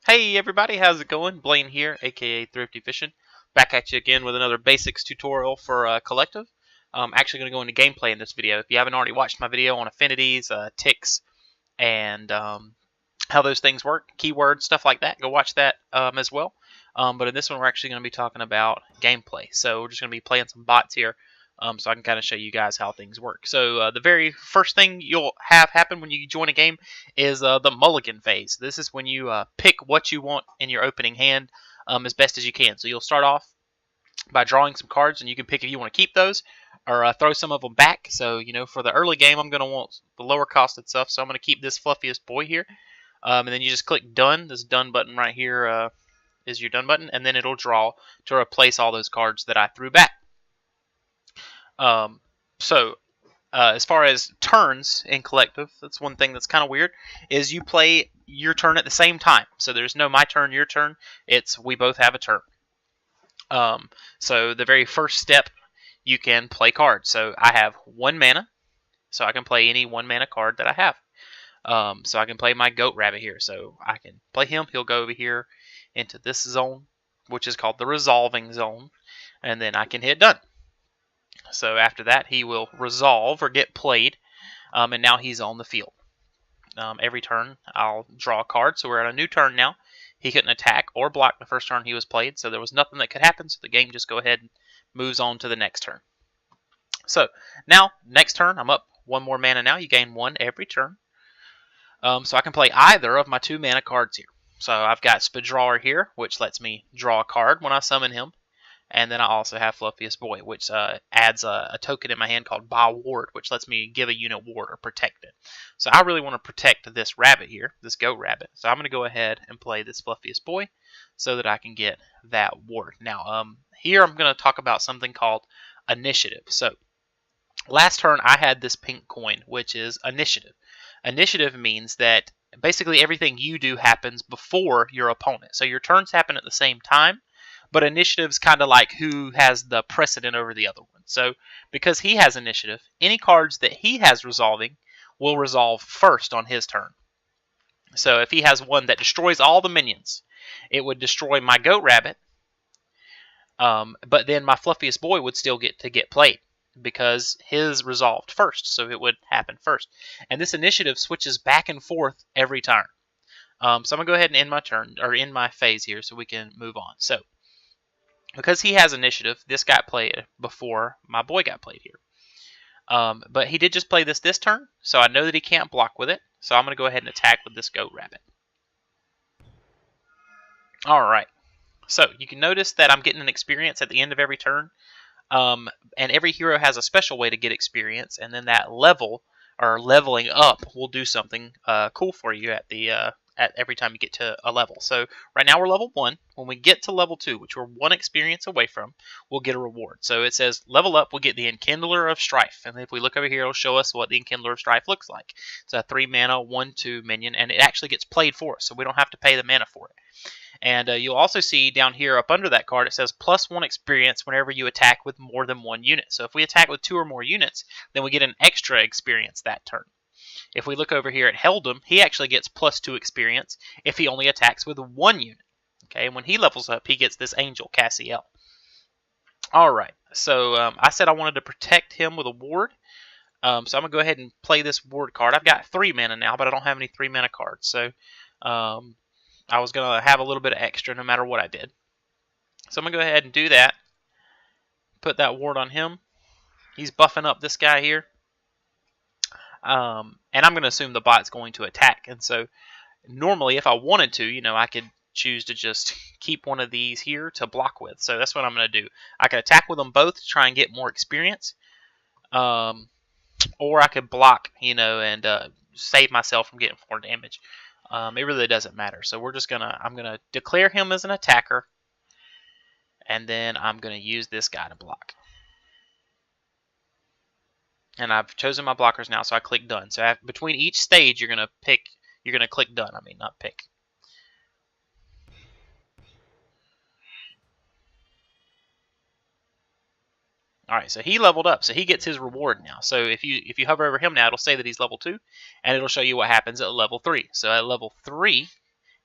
Hey everybody, how's it going? Blaine here, aka Thrifty Fishing, back at you again with another basics tutorial for Collective. I'm actually going to go into gameplay in this video. If you haven't already watched my video on affinities, ticks, and how those things work, keywords, stuff like that, go watch that as well. But in this one, we're actually going to be talking about gameplay. So we're just going to be playing some bots here, so I can kind of show you guys how things work. So the very first thing you'll have happen when you join a game is the mulligan phase. This is when you pick what you want in your opening hand as best as you can. So you'll start off by drawing some cards, and you can pick if you want to keep those or throw some of them back. So, for the early game, I'm going to want the lower costed stuff, so I'm going to keep this fluffiest boy here. And then you just click done. This done button right here is your done button, and then it'll draw to replace all those cards that I threw back. As far as turns in Collective, that's one thing that's kind of weird, is you play your turn at the same time. So there's no my turn, your turn. It's we both have a turn. So the very first step, you can play cards. So I have 1 mana, so I can play any 1 mana card that I have. So I can play my goat rabbit here. So I can play him. He'll go over here into this zone, which is called the resolving zone, and then I can hit done. So after that, he will resolve or get played, and now he's on the field. Every turn, I'll draw a card. So we're at a new turn now. He couldn't attack or block the first turn he was played, so there was nothing that could happen. So the game just go ahead and moves on to the next turn. So now, next turn, I'm up 1 more mana now. You gain 1 every turn. So I can play either of my 2 mana cards here. So I've got Spedrawer here, which lets me draw a card when I summon him. And then I also have Fluffiest Boy, which adds a token in my hand called Buy Ward, which lets me give a unit ward or protect it. So I really want to protect this rabbit here, this goat rabbit. So I'm going to go ahead and play this Fluffiest Boy so that I can get that ward. Now, here I'm going to talk about something called initiative. So last turn I had this pink coin, which is initiative. Initiative means that basically everything you do happens before your opponent. So your turns happen at the same time. But initiative's kind of like who has the precedent over the other one. So because he has initiative, any cards that he has resolving will resolve first on his turn. So if he has one that destroys all the minions, it would destroy my goat rabbit. But then my fluffiest boy would still get to get played because his resolved first. So it would happen first. And this initiative switches back and forth every turn. So I'm going to go ahead and end my turn, or end my phase here so we can move on. So because he has initiative, this got played before my boy got played here. But he did just play this turn, so I know that he can't block with it. So I'm going to go ahead and attack with this goat rabbit. Alright, so you can notice that I'm getting an experience at the end of every turn. And every hero has a special way to get experience, and then that level, or leveling up, will do something cool for you at the at every time you get to a level. So right now we're level 1. When we get to level 2, which we're 1 experience away from, we'll get a reward. So it says level up, we'll get the Enkindler of Strife. And if we look over here, it'll show us what the Enkindler of Strife looks like. It's a 3 mana, 1/2 minion, and it actually gets played for us, so we don't have to pay the mana for it. And you'll also see down here up under that card, it says +1 experience whenever you attack with more than 1 unit. So if we attack with 2 or more units, then we get an extra experience that turn. If we look over here at Heldum, he actually gets +2 experience if he only attacks with 1 unit. Okay, and when he levels up, he gets this Angel, Cassiel. Alright, so I said I wanted to protect him with a ward. So I'm going to go ahead and play this ward card. I've got 3 mana now, but I don't have any 3 mana cards. So I was going to have a little bit of extra no matter what I did. So I'm going to go ahead and do that. Put that ward on him. He's buffing up this guy here. And I'm going to assume the bot's going to attack. And so normally if I wanted to, I could choose to just keep one of these here to block with. So that's what I'm going to do. I could attack with them both to try and get more experience. Or I could block, and save myself from getting more damage. It really doesn't matter. So I'm going to declare him as an attacker. And then I'm going to use this guy to block. And I've chosen my blockers now, so I click done. So between each stage, you're going to click done. I mean, not pick. Alright, so he leveled up, so he gets his reward now. So if you hover over him now, it'll say that he's level 2, and it'll show you what happens at level 3. So at level 3,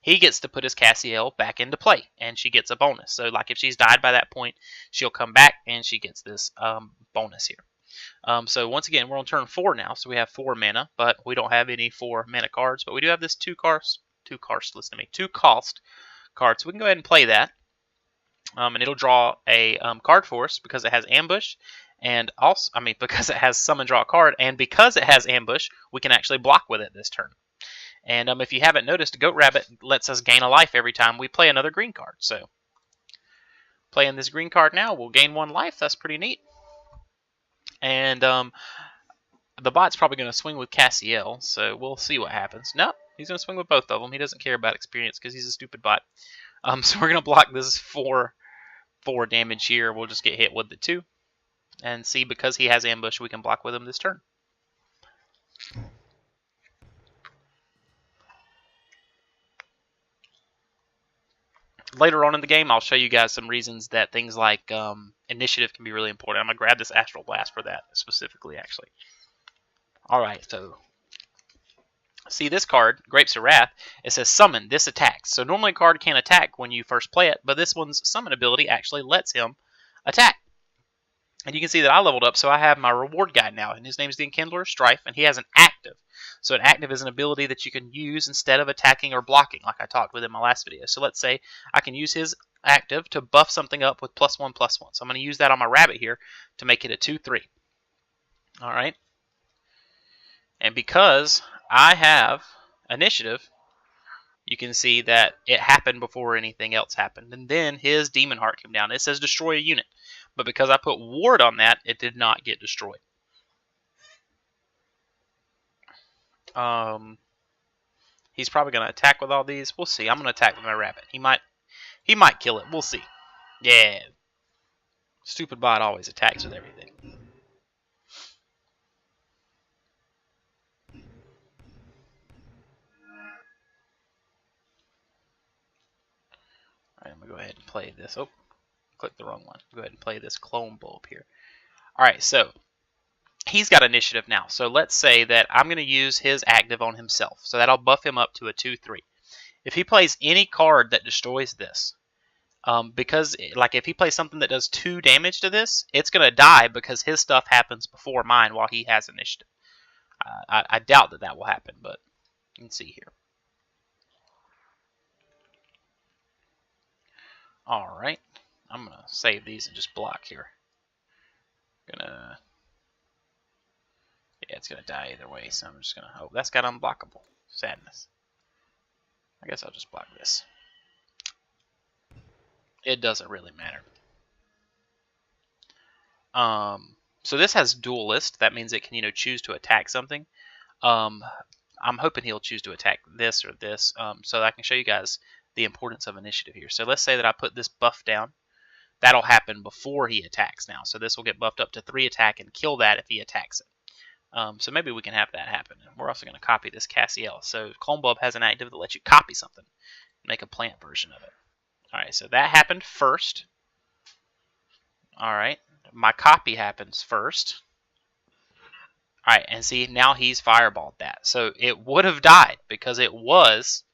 he gets to put his Cassiel back into play, and she gets a bonus. So, like if she's died by that point, she'll come back, and she gets this bonus here. So once again, we're on turn 4 now, so we have 4 mana, but we don't have any 4 mana cards, but we do have this 2 cost card, so we can go ahead and play that. And it'll draw a card for us because it has ambush, and also, because it has summon draw a card, and because it has ambush, we can actually block with it this turn. And if you haven't noticed, Goat Rabbit lets us gain a life every time we play another green card. So playing this green card now, we'll gain 1 life. That's pretty neat. And the bot's probably going to swing with Cassiel, so we'll see what happens. No, he's going to swing with both of them. He doesn't care about experience because he's a stupid bot. So we're going to block this 4 damage here. We'll just get hit with the 2. And see, because he has ambush, we can block with him this turn. Later on in the game, I'll show you guys some reasons that things like initiative can be really important. I'm going to grab this Astral Blast for that specifically, actually. Alright, so see this card, Grapes of Wrath, it says summon, this attacks. So normally a card can't attack when you first play it, but this one's summon ability actually lets him attack. And you can see that I leveled up, so I have my reward guy now, and his name is the Enkindler of Strife, and he has an active. So an active is an ability that you can use instead of attacking or blocking, like I talked with in my last video. So let's say I can use his active to buff something up with +1/+1. So I'm going to use that on my rabbit here to make it a 2/3. Alright. And because I have initiative, you can see that it happened before anything else happened. And then his Demon Heart came down. It says destroy a unit. But because I put ward on that, it did not get destroyed. He's probably going to attack with all these. We'll see. I'm going to attack with my rabbit. He might kill it. We'll see. Yeah. Stupid bot always attacks with everything. Alright, I'm going to go ahead and play this. Oh, click the wrong one. Go ahead and play this Clone Bulb here. Alright, so he's got initiative now. So let's say that I'm going to use his active on himself. So that'll buff him up to a 2/3. If he plays any card that destroys this, because like if he plays something that does 2 damage to this, it's going to die because his stuff happens before mine while he has initiative. I doubt that will happen, but you can see here. Alright, I'm going to save these and just block here. Yeah, it's going to die either way, so I'm just going to hope. That's got unblockable. Sadness. I guess I'll just block this. It doesn't really matter. So this has duelist. That means it can, choose to attack something. I'm hoping he'll choose to attack this or this, so that I can show you guys the importance of initiative here. So let's say that I put this buff down. That'll happen before he attacks now. So this will get buffed up to 3 attack and kill that if he attacks it. So maybe we can have that happen. We're also going to copy this Cassiel. So Clone Bulb has an active that lets you copy something. Make a plant version of it. Alright, so that happened first. Alright, my copy happens first. Alright, and see, now he's fireballed that. So it would have died because it was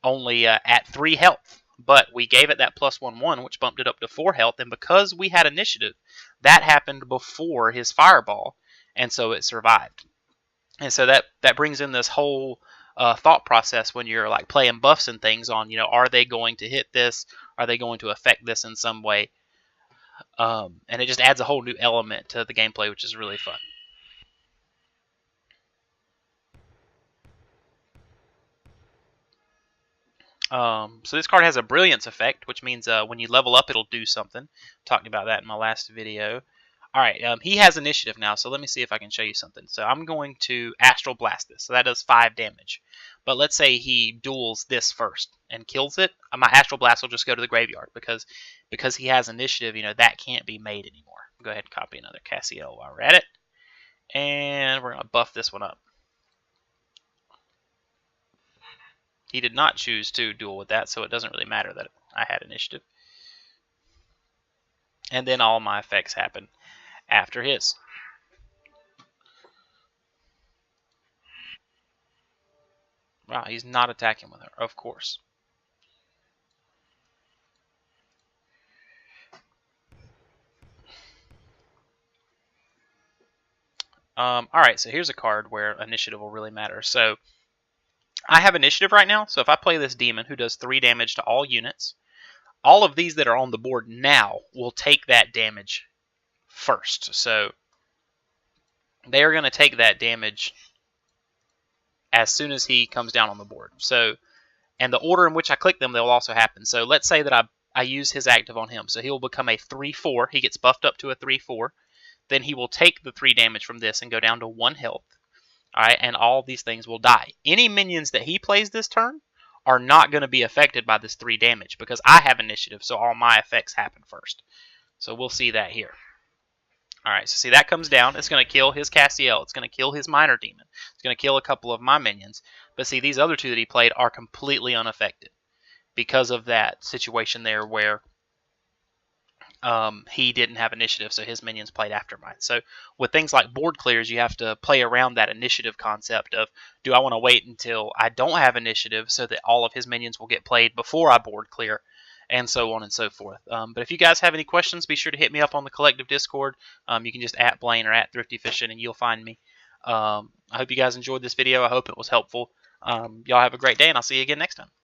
only at 3 health. But we gave it that +1/1, which bumped it up to 4 health. And because we had initiative, that happened before his fireball. And so it survived. And so that brings in this whole thought process when you're like playing buffs and things on, are they going to hit this? Are they going to affect this in some way? And it just adds a whole new element to the gameplay, which is really fun. So this card has a Brilliance effect, which means when you level up, it'll do something. Talked about that in my last video. Alright, he has initiative now, so let me see if I can show you something. So I'm going to Astral Blast this, so that does 5 damage. But let's say he duels this first and kills it. My Astral Blast will just go to the graveyard because he has initiative, that can't be made anymore. Go ahead and copy another Cassiel while we're at it. And we're going to buff this one up. He did not choose to duel with that, so it doesn't really matter that I had initiative. And then all my effects happen after his. Wow, he's not attacking with her, of course. Alright, so here's a card where initiative will really matter. So I have initiative right now, so if I play this demon who does 3 damage to all units, all of these that are on the board now will take that damage first. So they are going to take that damage as soon as he comes down on the board. So, and the order in which I click them, they'll also happen. So let's say that I use his active on him. So he'll become a 3/4. He gets buffed up to a 3/4. Then he will take the 3 damage from this and go down to 1 health. All right, and all these things will die. Any minions that he plays this turn are not going to be affected by this 3 damage because I have initiative, so all my effects happen first. So we'll see that here. All right, so see that comes down. It's going to kill his Castiel. It's going to kill his Minor Demon. It's going to kill a couple of my minions. But see, these other 2 that he played are completely unaffected because of that situation there where he didn't have initiative, so his minions played after mine. So with things like board clears, you have to play around that initiative concept of, do I want to wait until I don't have initiative so that all of his minions will get played before I board clear, and so on and so forth. But if you guys have any questions, be sure to hit me up on the collective Discord. You can just @Blaine or @ThriftyFishing, and you'll find me. I hope you guys enjoyed this video. I hope it was helpful. Y'all have a great day, and I'll see you again next time.